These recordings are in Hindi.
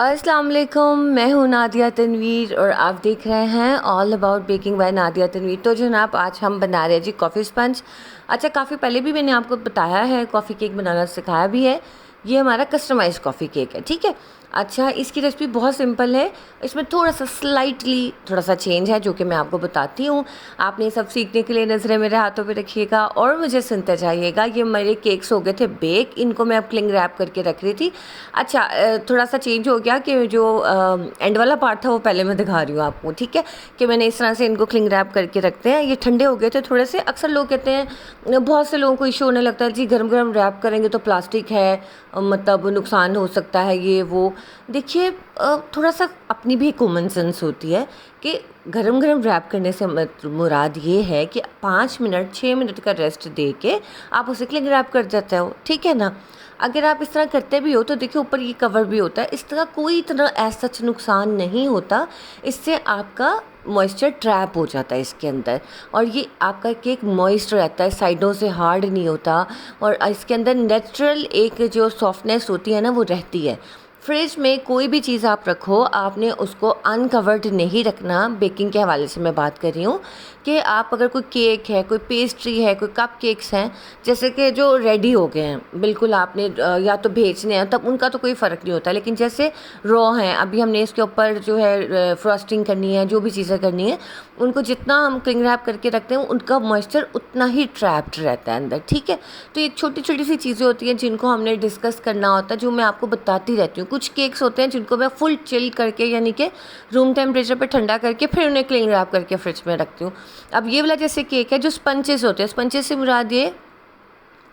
अस्सलाम वालेकुम, मैं हूँ नादिया तनवीर और आप देख रहे हैं all about baking by Nadia Tanveer. तो जनाब आज हम बना रहे हैं जी कॉफ़ी स्पंज। अच्छा, काफ़ी पहले भी मैंने आपको बताया है, कॉफ़ी केक बनाना सिखाया भी है। ये हमारा कस्टमाइज़ कॉफ़ी केक है, ठीक है। अच्छा, इसकी रेसिपी बहुत सिंपल है। इसमें थोड़ा सा स्लाइटली थोड़ा सा चेंज है जो कि मैं आपको बताती हूँ। आपने सब सीखने के लिए नज़रें मेरे हाथों पे रखिएगा और मुझे सुनते जाइएगा। ये मेरे केक्स हो गए थे बेक, इनको मैं अब क्लिंग रैप करके रख रही थी। अच्छा, थोड़ा सा चेंज हो गया कि जो एंड वाला पार्ट था वो पहले मैं दिखा रही हूँ आपको, ठीक है। कि मैंने इस तरह से इनको क्लिंग रैप करके रखते हैं। ये ठंडे हो गए थे थोड़े से। अक्सर लोग कहते हैं, बहुत से लोगों को इशू होने लगता है जी गरम गरम रैप करेंगे तो प्लास्टिक है, मतलब नुकसान हो सकता है ये वो। देखिए, थोड़ा सा अपनी भी कॉमन सेंस होती है कि गरम गरम रैप करने से मुराद ये है कि 5 मिनट 6 मिनट का रेस्ट दे के आप उसे क्लिंग रैप कर देते हो, ठीक है ना। अगर आप इस तरह करते भी हो तो देखिए ऊपर ये कवर भी होता है। इस तरह कोई इतना ऐसा सच नुकसान नहीं होता। इससे आपका मॉइस्चर ट्रैप हो जाता है इसके अंदर और ये आपका केक मॉइस्ट रहता है, साइडों से हार्ड नहीं होता और इसके अंदर नेचुरल एक जो सॉफ्टनेस होती है ना वो रहती है। फ्रिज में कोई भी चीज़ आप रखो, आपने उसको अनकवर्ड नहीं रखना। बेकिंग के हवाले से मैं बात कर रही हूँ कि आप अगर कोई केक है, कोई पेस्ट्री है, कोई कप केक्स हैं, जैसे कि जो रेडी हो गए हैं बिल्कुल, आपने या तो भेजने हैं तब उनका तो कोई फ़र्क नहीं होता। लेकिन जैसे रॉ हैं, अभी हमने इसके ऊपर जो है फ्रॉस्टिंग करनी है, जो भी चीज़ें करनी है, उनको जितना हम क्लिंग रैप करके रखते हैं उनका मॉइस्चर उतना ही ट्रैप्ड रहता है अंदर, ठीक है। तो ये छोटी छोटी सी चीज़ें होती हैं जिनको हमने डिस्कस करना होता है, जो मैं आपको बताती रहती हूँ। कुछ केक्स होते हैं जिनको मैं फुल चिल करके, यानी कि रूम टेम्परेचर पे ठंडा करके फिर उन्हें क्लिंग रैप करके फ्रिज में रखती हूँ। अब ये वाला जैसे केक है जो स्पंचेस होते हैं, स्पंचेस से मुराद ये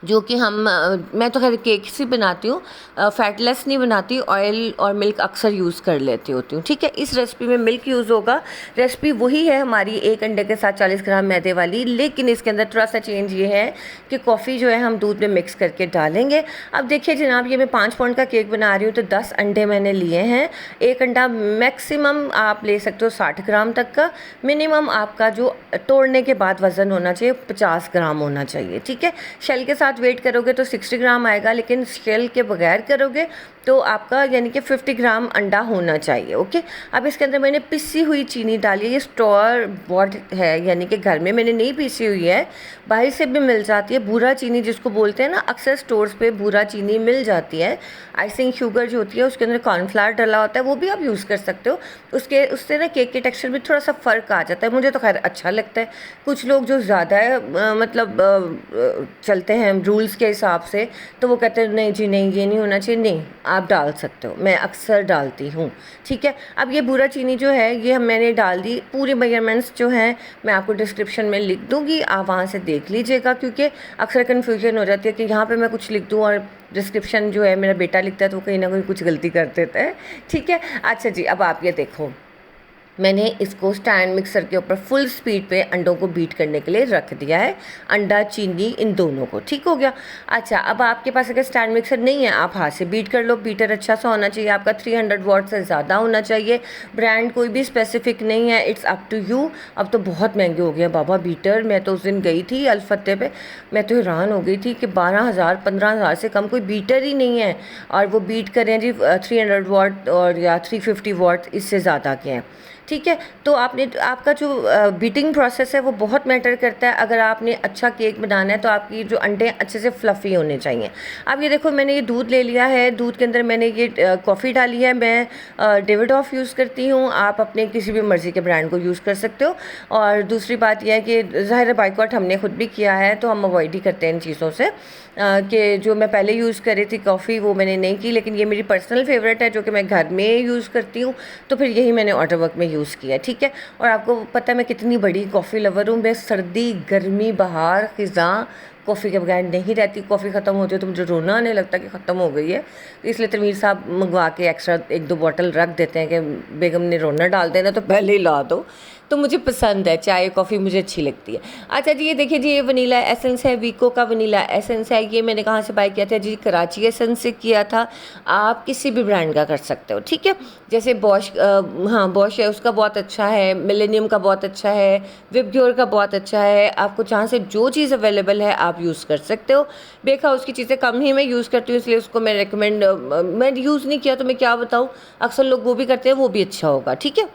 जो कि मैं तो खैर केक ही बनाती हूँ, फैटलेस नहीं बनाती, ऑयल और मिल्क अक्सर यूज़ कर लेती होती हूँ, ठीक है। इस रेसिपी में मिल्क यूज़ होगा। रेसिपी वही है हमारी, एक अंडे के साथ 40 ग्राम मैदे वाली, लेकिन इसके अंदर थोड़ा सा चेंज ये है कि कॉफ़ी जो है हम दूध में मिक्स करके डालेंगे। अब देखिए जनाब, ये मैं 5 पाउंड का केक बना रही हूँ तो 10 अंडे मैंने लिए हैं। एक अंडा मैक्सिमम आप ले सकते हो 60 ग्राम तक का। मिनिमम आपका जो तोड़ने के बाद वज़न होना चाहिए 50 ग्राम होना चाहिए, ठीक है। शेल के साथ वेट करोगे तो 60 ग्राम आएगा, लेकिन शेल के बगैर करोगे तो आपका यानी कि 50 ग्राम अंडा होना चाहिए, ओके। अब इसके अंदर मैंने पिसी हुई चीनी डाली है। ये स्टोर बॉट है, यानी कि घर में मैंने नहीं पीसी हुई है, बाहर से भी मिल जाती है। बूरा चीनी जिसको बोलते हैं ना, अक्सर स्टोर्स पे बूरा चीनी मिल जाती है। आइसिंग शुगर जो होती है उसके अंदर कॉर्नफ्लावर डला होता है, वो भी आप यूज़ कर सकते हो। उससे ना केक के टेक्सचर में थोड़ा सा फ़र्क आ जाता है। मुझे तो खैर अच्छा लगता है। कुछ लोग जो ज़्यादा मतलब चलते हैं रूल्स के हिसाब से, तो वो कहते हैं नहीं जी नहीं, ये नहीं होना चाहिए। नहीं, आप डाल सकते हो, मैं अक्सर डालती हूँ, ठीक है। अब ये बूरा चीनी जो है ये मैंने डाल दी। पूरे मेजरमेंट्स जो हैं मैं आपको डिस्क्रिप्शन में लिख दूँगी, आप वहाँ से देख लीजिएगा, क्योंकि अक्सर कन्फ्यूजन हो जाती है कि यहाँ पे मैं कुछ लिख दूँ और डिस्क्रिप्शन जो है मेरा बेटा लिखता है तो कहीं ना कहीं कुछ गलती कर देता है, ठीक है। अच्छा जी, अब आप ये देखो, मैंने इसको स्टैंड मिक्सर के ऊपर फुल स्पीड पे अंडों को बीट करने के लिए रख दिया है, अंडा चीनी इन दोनों को, ठीक हो गया। अच्छा, अब आपके पास अगर स्टैंड मिक्सर नहीं है आप हाथ से बीट कर लो। बीटर अच्छा सा होना चाहिए आपका, 300 वॉट से ज़्यादा होना चाहिए। ब्रांड कोई भी स्पेसिफिक नहीं है, इट्स अप टू यू। अब तो बहुत महंगे हो गए बाबा बीटर। मैं तो उस दिन गई थी अलफत्ते पे, मैं तो हैरान हो गई थी कि 12,000 15,000 से कम कोई बीटर ही नहीं है। और वो बीट कर रहे हैं जी 300 वॉट और या 350 वॉट, इससे ज़्यादा के हैं, ठीक है। तो आपका जो बीटिंग प्रोसेस है वो बहुत मैटर करता है। अगर आपने अच्छा केक बनाना है तो आपकी जो अंडे अच्छे से फ्लफ़ी होने चाहिए। अब ये देखो, मैंने ये दूध ले लिया है, दूध के अंदर मैंने ये कॉफ़ी डाली है। मैं डेविडॉफ यूज़ करती हूँ, आप अपने किसी भी मर्ज़ी के ब्रांड को यूज़ कर सकते हो। और दूसरी बात यह है कि ज़ाहिर बाइकआउट हमने खुद भी किया है तो हम अवॉइड ही करते हैं इन चीज़ों से। कि जो मैं पहले यूज़ कर रही थी कॉफ़ी वो मैंने नहीं की, लेकिन ये मेरी पर्सनल फेवरेट है जो कि मैं घर में यूज़ करती हूँ, तो फिर यही मैंने ऑर्डर वर्क में यूज़ किया, ठीक है। और आपको पता है मैं कितनी बड़ी कॉफ़ी लवर हूँ। मैं सर्दी गर्मी बहार ख़िज़ां कॉफ़ी के बगैर नहीं रहती। कॉफ़ी ख़त्म होती है तो मुझे रोना आने लगता है कि ख़त्म हो गई है। तो इसलिए तनवीर साहब मंगवा के एक्स्ट्रा 1-2 बॉटल रख देते हैं कि बेगम ने रोना डाल देना तो पहले ही ला दो। तो मुझे पसंद है, चाय कॉफ़ी मुझे अच्छी लगती है। अच्छा जी, ये देखिए जी, ये वनीला एसेंस है, वीको का वनीला एसेंस है। ये मैंने कहाँ से बाय किया था जी? कराची एसेंस से किया था। आप किसी भी ब्रांड का कर सकते हो, ठीक है। जैसे बॉश, हाँ बॉश है, उसका बहुत अच्छा है, मिलेनियम का बहुत अच्छा है, विबग्योर का बहुत अच्छा है। आपको जहाँ से जो चीज़ अवेलेबल है आप यूज़ कर सकते हो। बेखा उसकी चीज़ें कम ही मैं यूज़ करती हूँ, इसलिए उसको मैं रेकमेंड, मैं यूज़ नहीं किया तो मैं क्या बताऊँ। अक्सर लोग वो भी करते हैं, वो भी अच्छा होगा, ठीक है।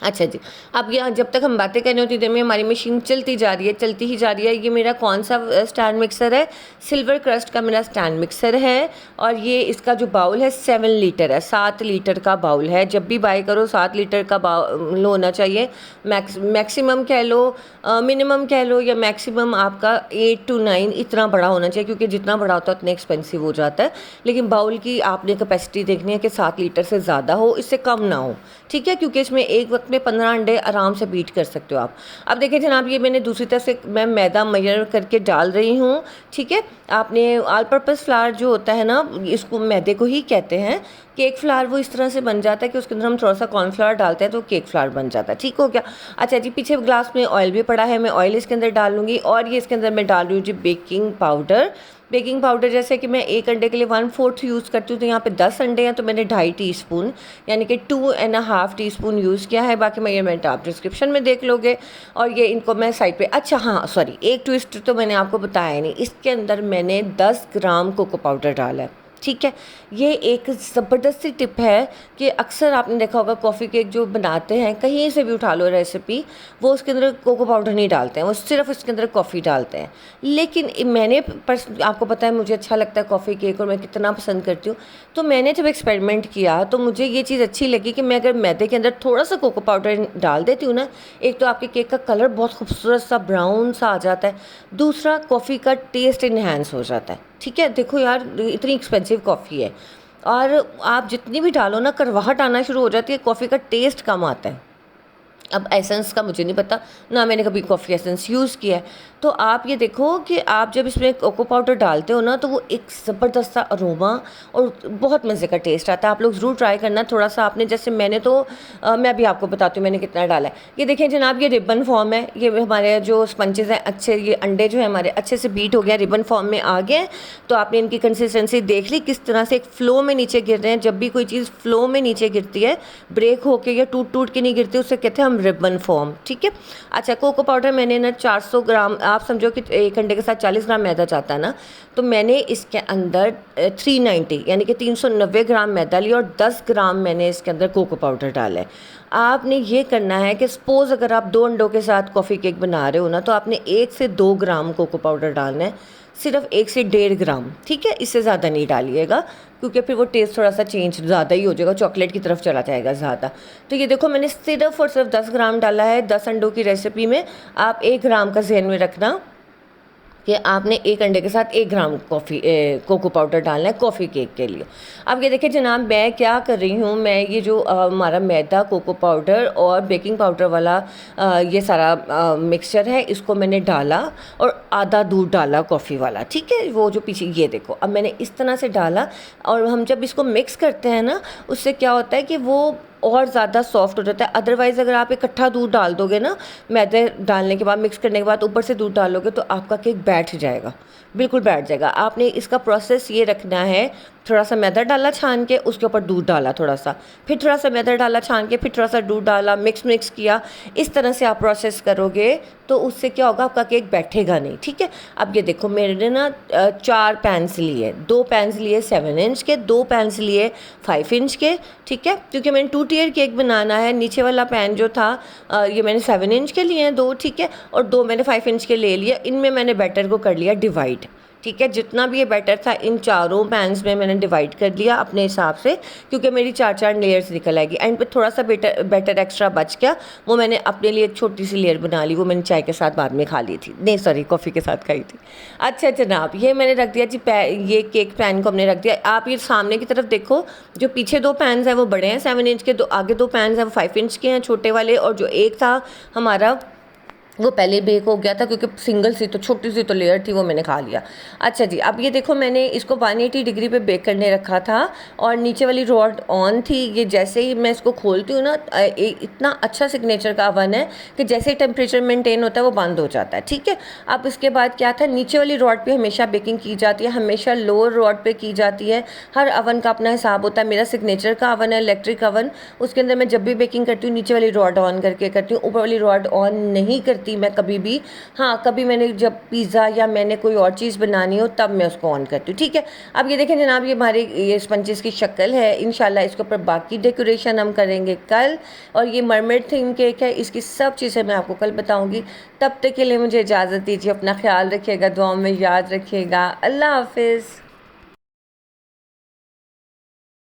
अच्छा जी, अब यहाँ जब तक हम बातें करनी होती देर में हमारी मशीन चलती जा रही है, चलती ही जा रही है। ये मेरा कौन सा स्टैंड मिक्सर है? सिल्वर क्रस्ट का मेरा स्टैंड मिक्सर है। और ये इसका जो बाउल है 7 लीटर है, 7 लीटर का बाउल है। जब भी बाय करो 7 लीटर का बाउल होना चाहिए। मैक्सिमम कह लो, मिनिमम कह लो, या मैक्सिमम आपका 8 to 9 इतना बड़ा होना चाहिए, क्योंकि जितना बड़ा होता है उतना एक्सपेंसिव हो जाता है। लेकिन बाउल की आपने कैपेसिटी देखनी है कि 7 लीटर से ज़्यादा हो, इससे कम ना हो, ठीक है। क्योंकि इसमें एक वक्त में 15 अंडे आराम से बीट कर सकते हो आप। अब देखिए जनाब, ये मैंने दूसरी तरफ से मैं मैदा मेजर करके डाल रही हूँ, ठीक है। आपने ऑल पर्पस फ्लावर जो होता है ना, इसको मैदे को ही कहते हैं। केक फ्लावर वो इस तरह से बन जाता है कि उसके अंदर हम थोड़ा सा कॉर्नफ्लावर डालते हैं तो केक फ्लावर बन जाता है, ठीक हो गया। अच्छा जी, पीछे ग्लास में ऑयल भी पड़ा है, मैं ऑयल इसके अंदर डाल लूँगी। और ये इसके अंदर मैं डाल रही हूँ जी बेकिंग पाउडर। बेकिंग पाउडर जैसे कि मैं एक अंडे के लिए 1/4 यूज़ करती हूँ, तो यहाँ पे 10 अंडे हैं तो मैंने 2.5 टीस्पून यानी कि 2.5 टीस्पून यूज़ किया है। बाकी मेजरमेंट आप डिस्क्रिप्शन में देख लोगे। और ये इनको मैं साइड पे, अच्छा हाँ सॉरी, एक ट्विस्ट तो मैंने आपको बताया नहीं, इसके अंदर मैंने 10 ग्राम कोको पाउडर डाला है, ठीक है। ये एक ज़बरदस्ती टिप है कि अक्सर आपने देखा होगा कॉफ़ी केक जो बनाते हैं, कहीं से भी उठा लो रेसिपी, वो उसके अंदर कोको पाउडर नहीं डालते हैं, वो सिर्फ इसके अंदर कॉफ़ी डालते हैं। लेकिन मैंने आपको पता है मुझे अच्छा लगता है कॉफ़ी केक और मैं कितना पसंद करती हूँ। तो मैंने जब एक्सपेरिमेंट किया तो मुझे ये चीज़ अच्छी लगी कि मैं अगर मैदे के अंदर थोड़ा सा कोको पाउडर डाल देती हूँ ना, एक तो आपके केक का कलर बहुत खूबसूरत सा ब्राउन सा आ जाता है, दूसरा कॉफ़ी का टेस्ट इन्हेंस हो जाता है, ठीक है। देखो यार, इतनी एक्सपेंसिव कॉफ़ी है और आप जितनी भी डालो ना, करवाहट आना शुरू हो जाती है, कॉफ़ी का टेस्ट कम आता है। अब एसेंस का मुझे नहीं पता, ना मैंने कभी कॉफ़ी एसेंस यूज़ किया है। तो आप ये देखो कि आप जब इसमें कोको पाउडर डालते हो ना, तो वो एक ज़बरदस्त सा अरोमा और बहुत मज़े का टेस्ट आता है। आप लोग ज़रूर ट्राई करना। थोड़ा सा आपने, जैसे मैंने तो मैं अभी आपको बताती हूँ मैंने कितना डाला है। ये देखें जनाब, ये रिबन फॉर्म है। ये हमारे जो स्पंजेस हैं अच्छे, ये अंडे जो है हमारे अच्छे से बीट हो गया, रिबन फॉर्म में आ गए। तो आपने इनकी कंसिस्टेंसी देख ली किस तरह से एक फ़्लो में नीचे गिर रहे हैं। जब भी कोई चीज़ फ़्लो में नीचे गिरती है, ब्रेक होके या टूट टूट के नहीं गिरती, उससे कहते हैं हम रिबन फॉर्म, ठीक है। अच्छा, कोको पाउडर मैंने ना 400 ग्राम, आप समझो कि एक अंडे के साथ 40 ग्राम मैदा जाता है ना, तो मैंने इसके अंदर 390 यानी कि 390 ग्राम मैदा लिया और 10 ग्राम मैंने इसके अंदर कोको पाउडर डाला है। आपने ये करना है कि सपोज़ अगर आप 2 अंडों के साथ कॉफ़ी केक बना रहे हो ना, तो आपने 1 से 2 ग्राम कोको पाउडर डालना है, सिर्फ 1 से 1.5 ग्राम, ठीक है। इससे ज़्यादा नहीं डालिएगा, क्योंकि फिर वो टेस्ट थोड़ा सा चेंज ज़्यादा ही हो जाएगा, चॉकलेट की तरफ चला जाएगा ज़्यादा। तो ये देखो मैंने सिर्फ और सिर्फ 10 ग्राम डाला है 10 अंडों की रेसिपी में। आप 1 ग्राम का ज़हन में रखना कि आपने एक अंडे के साथ 1 ग्राम कोको पाउडर डालना है कॉफ़ी केक के लिए। अब ये देखिए जनाब, मैं क्या कर रही हूँ, मैं ये जो हमारा मैदा, कोको पाउडर और बेकिंग पाउडर वाला ये सारा मिक्सचर है, इसको मैंने डाला और आधा दूध डाला कॉफ़ी वाला, ठीक है। वो जो पीछे ये देखो, अब मैंने इस तरह से डाला। और हम जब इसको मिक्स करते हैं ना, उससे क्या होता है कि वो और ज़्यादा सॉफ्ट हो जाता है। अदरवाइज़ अगर आप इकट्ठा दूध डाल दोगे ना, मैदे डालने के बाद, मिक्स करने के बाद ऊपर से दूध डालोगे, तो आपका केक बैठ जाएगा, बिल्कुल बैठ जाएगा। आपने इसका प्रोसेस ये रखना है, थोड़ा सा मैदा डाला छान के, उसके ऊपर दूध डाला थोड़ा सा, फिर थोड़ा सा मैदा डाला छान के, फिर थोड़ा सा दूध डाला, मिक्स किया। इस तरह से आप प्रोसेस करोगे तो उससे क्या होगा, आपका केक बैठेगा नहीं, ठीक है। अब ये देखो मैंने ना 4 पैन्स लिए, 2 पैन्स लिए 7 इंच के, 2 पैन्स लिए 5 इंच के, ठीक है। क्योंकि मैंने 2 टियर केक बनाना है, नीचे वाला पैन जो था ये मैंने 7 इंच के लिए हैं 2, ठीक है, और 2 मैंने 5 इंच के ले लिया। इनमें मैंने बैटर को कर लिया डिवाइड, ठीक है। जितना भी ये बैटर था इन चारों पैन्स में मैंने डिवाइड कर लिया अपने हिसाब से, क्योंकि मेरी 4-4 लेयर्स निकल आएगी। एंड पे थोड़ा सा बैटर एक्स्ट्रा बच गया, वो मैंने अपने लिए एक छोटी सी लेयर बना ली, वो मैंने चाय के साथ बाद में खा ली थी, नहीं सॉरी कॉफ़ी के साथ खाई थी। अच्छा जनाब, ये मैंने रख दिया जी, ये केक पैन को हमने रख दिया। आप ये सामने की तरफ देखो, जो पीछे 2 पैन्स हैं वो बड़े हैं 7 इंच के, आगे 2 पैन्स हैं वो 5 इंच के हैं छोटे वाले, और जो एक था हमारा वो पहले बेक हो गया था, क्योंकि सिंगल सी तो छोटी सी तो लेयर थी, वो मैंने खा लिया। अच्छा जी, अब ये देखो मैंने इसको 180 डिग्री पे बेक करने रखा था और नीचे वाली रॉड ऑन थी। ये जैसे ही मैं इसको खोलती हूँ ना, इतना अच्छा सिग्नेचर का अवन है कि जैसे ही टेम्परेचर मेंटेन होता है वो बंद हो जाता है। ठीक है, अब इसके बाद क्या था, नीचे वाली रॉड पे हमेशा बेकिंग की जाती है, हमेशा लोअर रॉड पे की जाती है। हर अवन का अपना हिसाब होता है। मेरा सिग्नेचर का अवन है, इलेक्ट्रिक अवन, उसके अंदर मैं जब भी बेकिंग करती हूँ नीचे वाली रॉड ऑन करके करती हूँ, ऊपर वाली रॉड ऑन नहीं करती मैं कभी भी। हाँ, कभी मैंने जब पिज़्ज़ा या मैंने कोई और चीज़ बनानी हो तब मैं उसको ऑन करती हूँ। ठीक है, अब ये देखें जनाब, ये हमारे ये स्पंजेस की शक्ल है। इंशाल्लाह इसके ऊपर बाकी डेकोरेशन हम करेंगे कल। और ये मरमेड थीम केक है, इसकी सब चीज़ें मैं आपको कल बताऊँगी। तब तक के लिए मुझे इजाज़त दीजिए, अपना ख्याल रखिएगा, दुआओं में याद रखिएगा। अल्लाह हाफिज़।